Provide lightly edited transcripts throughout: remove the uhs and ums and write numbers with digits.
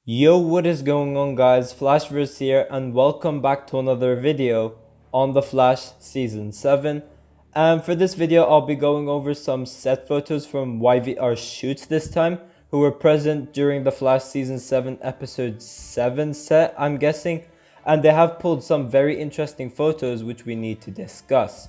Yo, what is going on, guys? Flashverse here, and welcome back to another video on The Flash Season 7. And for this video, I'll be going over some set photos from YVR shoots this time, who were present during The Flash Season 7 Episode 7 set, I'm guessing. And they have pulled some very interesting photos which we need to discuss.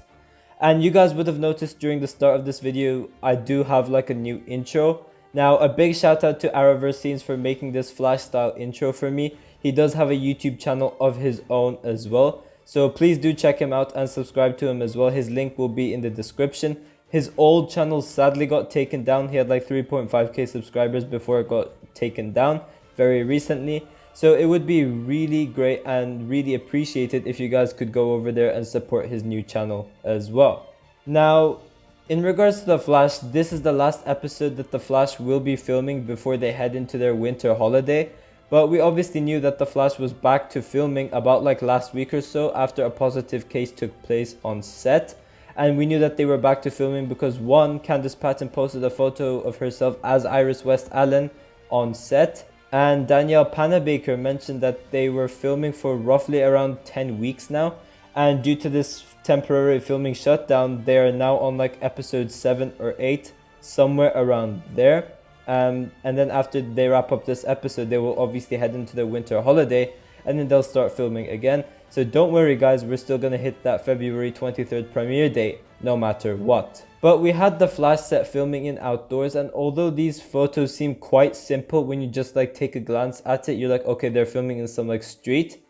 And you guys would have noticed during the start of this video, I do have like a new intro. Now, a big shout out to Arrowverse Scenes for making this Flash style intro for me. He does have a YouTube channel of his own as well. So please do check him out and subscribe to him as well. His link will be in the description. His old channel sadly got taken down. He had like 3.5k subscribers before it got taken down very recently. So it would be really great and really appreciated if you guys could go over there and support his new channel as well. Now, in regards to The Flash, this is the last episode that The Flash will be filming before they head into their winter holiday. But we obviously knew that The Flash was back to filming about like last week or so after a positive case took place on set. And we knew that they were back to filming because one, Candice Patton posted a photo of herself as Iris West Allen on set. And Danielle Panabaker mentioned that they were filming for roughly around 10 weeks now. And due to this temporary filming shutdown, they are now on like episode 7 or 8, somewhere around there. And then after they wrap up this episode, they will obviously head into the winter holiday and then they'll start filming again. So don't worry guys, we're still gonna hit that February 23rd premiere date no matter what. But we had the Flash set filming in outdoors, and although these photos seem quite simple when you just like take a glance at it, you're like, okay, they're filming in some like street.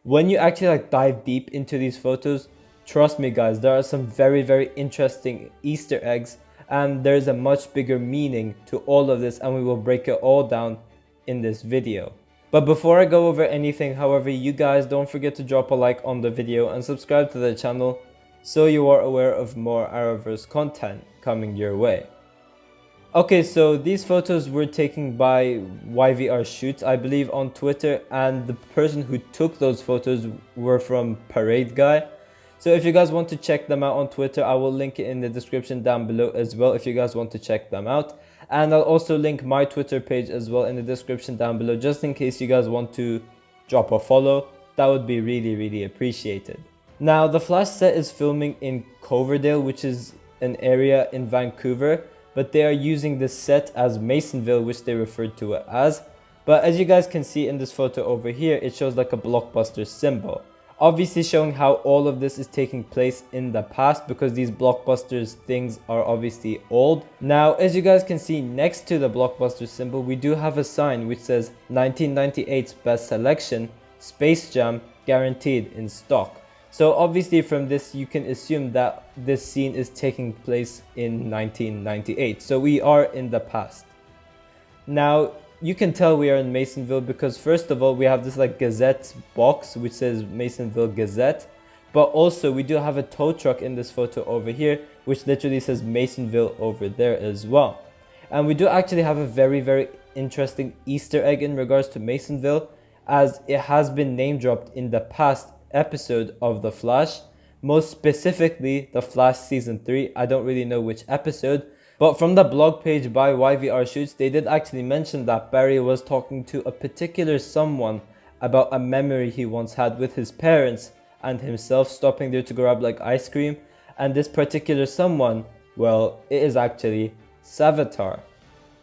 When you actually like dive deep into these photos, trust me guys, there are some very interesting Easter eggs, and there's a much bigger meaning to all of this, and we will break it all down in this video. But before I go over anything, however, you guys don't forget to drop a like on the video and subscribe to the channel so you are aware of more Arrowverse content coming your way. Okay, so these photos were taken by YVR Shoots, I believe, on Twitter, and the person who took those photos were from Parade Guy. So if you guys want to check them out on Twitter, I will link it in the description down below as well if you guys want to check them out. And I'll also link my Twitter page as well in the description down below, just in case you guys want to drop a follow. That would be really appreciated. Now, the Flash set is filming in Coverdale, which is an area in Vancouver, but they are using this set as Masonville, which they referred to it as. But as you guys can see in this photo over here, it shows like a blockbuster symbol, obviously showing how all of this is taking place in the past, because these blockbusters things are obviously old. Now, as you guys can see next to the blockbuster symbol, we do have a sign which says 1998's best selection, Space Jam guaranteed in stock. So obviously from this you can assume that this scene is taking place in 1998. So we are in the past. Now you can tell we are in Masonville because first of all we have this like Gazette box which says Masonville Gazette. But also we do have a tow truck in this photo over here which literally says Masonville over there as well. And we do actually have a very interesting Easter egg in regards to Masonville, as it has been name dropped in the past episode of The Flash, most specifically The Flash Season 3. I don't really know which episode, but from the blog page by YVR Shoots, they did actually mention that Barry was talking to a particular someone about a memory he once had with his parents and himself stopping there to grab like ice cream. And this particular someone, well, it is actually Savitar.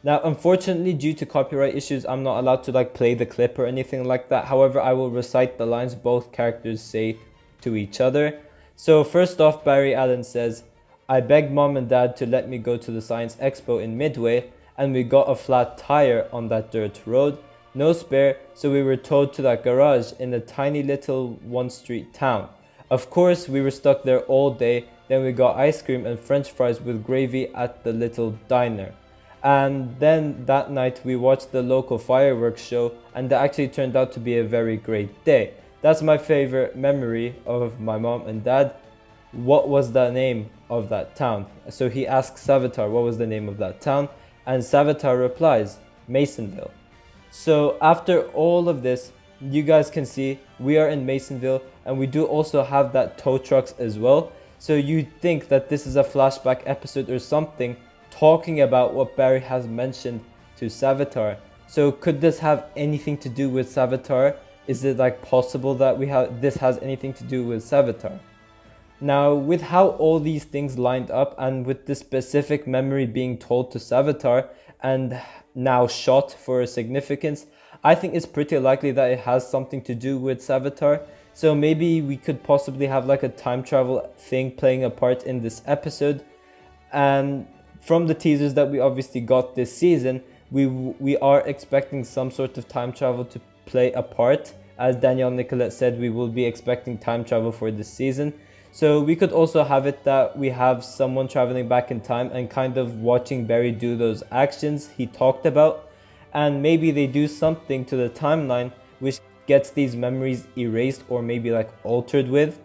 Now, unfortunately, due to copyright issues, I'm not allowed to like play the clip or anything like that. However, I will recite the lines both characters say to each other. So first off, Barry Allen says, "I begged mom and dad to let me go to the Science Expo in Midway, and we got a flat tire on that dirt road. No spare, so we were towed to that garage in a tiny little one-street town. Of course, we were stuck there all day. Then we got ice cream and french fries with gravy at the little diner. And then that night we watched the local fireworks show, and that actually turned out to be a very great day. That's my favorite memory of my mom and dad. What was the name of that town?" So he asks Savitar what was the name of that town, and Savitar replies, "Masonville." So after all of this, you guys can see we are in Masonville, and we do also have that tow trucks as well. So you'd think that this is a flashback episode or something, talking about what Barry has mentioned to Savitar. So could this have anything to do with Savitar? Is it like possible that this has anything to do with Savitar? Now, with how all these things lined up and with this specific memory being told to Savitar and now shot for significance, I think it's pretty likely that it has something to do with Savitar. So maybe we could possibly have like a time travel thing playing a part in this episode. And from the teasers that we obviously got this season, we are expecting some sort of time travel to play a part. As Danielle Nicolette said, we will be expecting time travel for this season. So we could also have it that we have someone traveling back in time and kind of watching Barry do those actions he talked about. And maybe they do something to the timeline which gets these memories erased or maybe like altered with.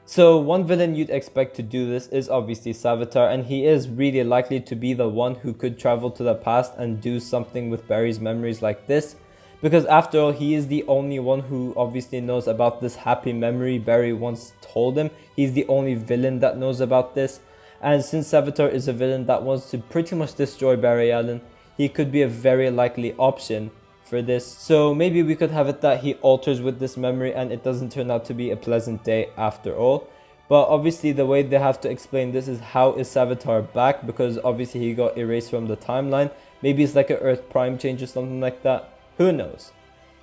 So one villain you'd expect to do this is obviously Savitar, and he is really likely to be the one who could travel to the past and do something with Barry's memories like this. Because after all, he is the only one who obviously knows about this happy memory Barry once told him. He's the only villain that knows about this. And since Savitar is a villain that wants to pretty much destroy Barry Allen, he could be a very likely option for this. So maybe we could have it that he alters with this memory and it doesn't turn out to be a pleasant day after all. But obviously the way they have to explain this is how is Savitar back, because obviously he got erased from the timeline. Maybe it's like an Earth Prime change or something like that. Who knows?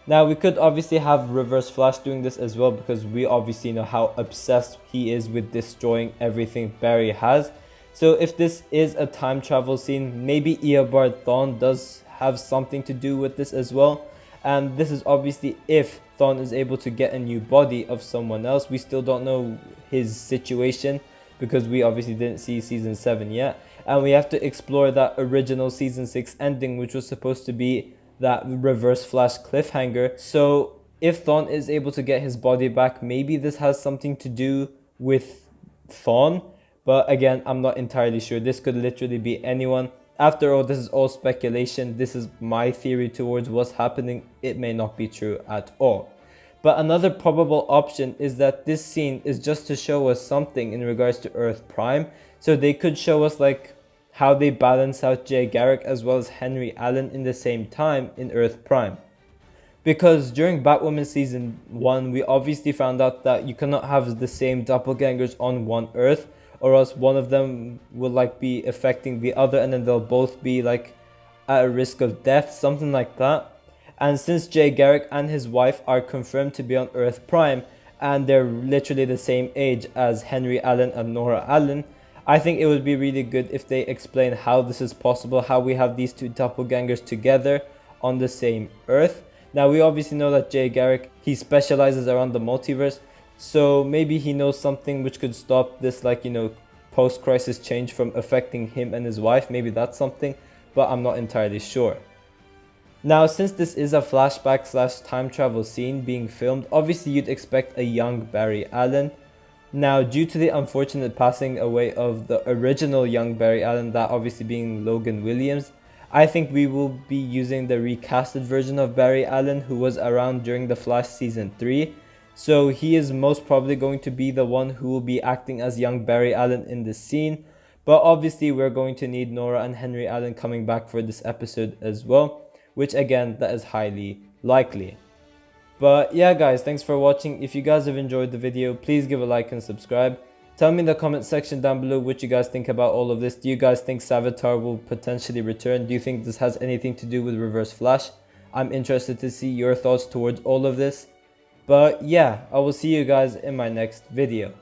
Now we could obviously have Reverse Flash doing this as well, because we obviously know how obsessed he is with destroying everything Barry has. So if this is a time travel scene, maybe Eobard Thawne does have something to do with this as well. And this is obviously if Thawne is able to get a new body of someone else. We still don't know his situation because we obviously didn't see season 7 yet. And we have to explore that original season 6 ending, which was supposed to be that Reverse Flash cliffhanger. So if Thawne is able to get his body back, maybe this has something to do with Thawne. But again, I'm not entirely sure. This could literally be anyone. After all, this is all speculation. This is my theory towards what's happening. It may not be true at all. But another probable option is that this scene is just to show us something in regards to Earth Prime. So they could show us like how they balance out Jay Garrick as well as Henry Allen in the same time in Earth Prime. Because during Batwoman season 1, we obviously found out that you cannot have the same doppelgangers on one Earth, or else one of them will like be affecting the other and then they'll both be like at a risk of death, something like that. And since Jay Garrick and his wife are confirmed to be on Earth Prime and they're literally the same age as Henry Allen and Nora Allen, I think it would be really good if they explain how this is possible, how we have these two doppelgangers together on the same Earth. Now we obviously know that Jay Garrick, he specializes around the multiverse, so maybe he knows something which could stop this, like, you know, post-crisis change from affecting him and his wife. Maybe that's something, but I'm not entirely sure. Now, since this is a flashback slash time travel scene being filmed, obviously you'd expect a young Barry Allen. Now, due to the unfortunate passing away of the original young Barry Allen, that obviously being Logan Williams, I think we will be using the recasted version of Barry Allen who was around during the Flash season 3. So he is most probably going to be the one who will be acting as young Barry Allen in this scene. But obviously we're going to need Nora and Henry Allen coming back for this episode as well, which again, that is highly likely. But yeah guys, thanks for watching. If you guys have enjoyed the video, please give a like and subscribe. Tell me in the comment section down below what you guys think about all of this. Do you guys think Savitar will potentially return? Do you think this has anything to do with Reverse Flash? I'm interested to see your thoughts towards all of this. But yeah, I will see you guys in my next video.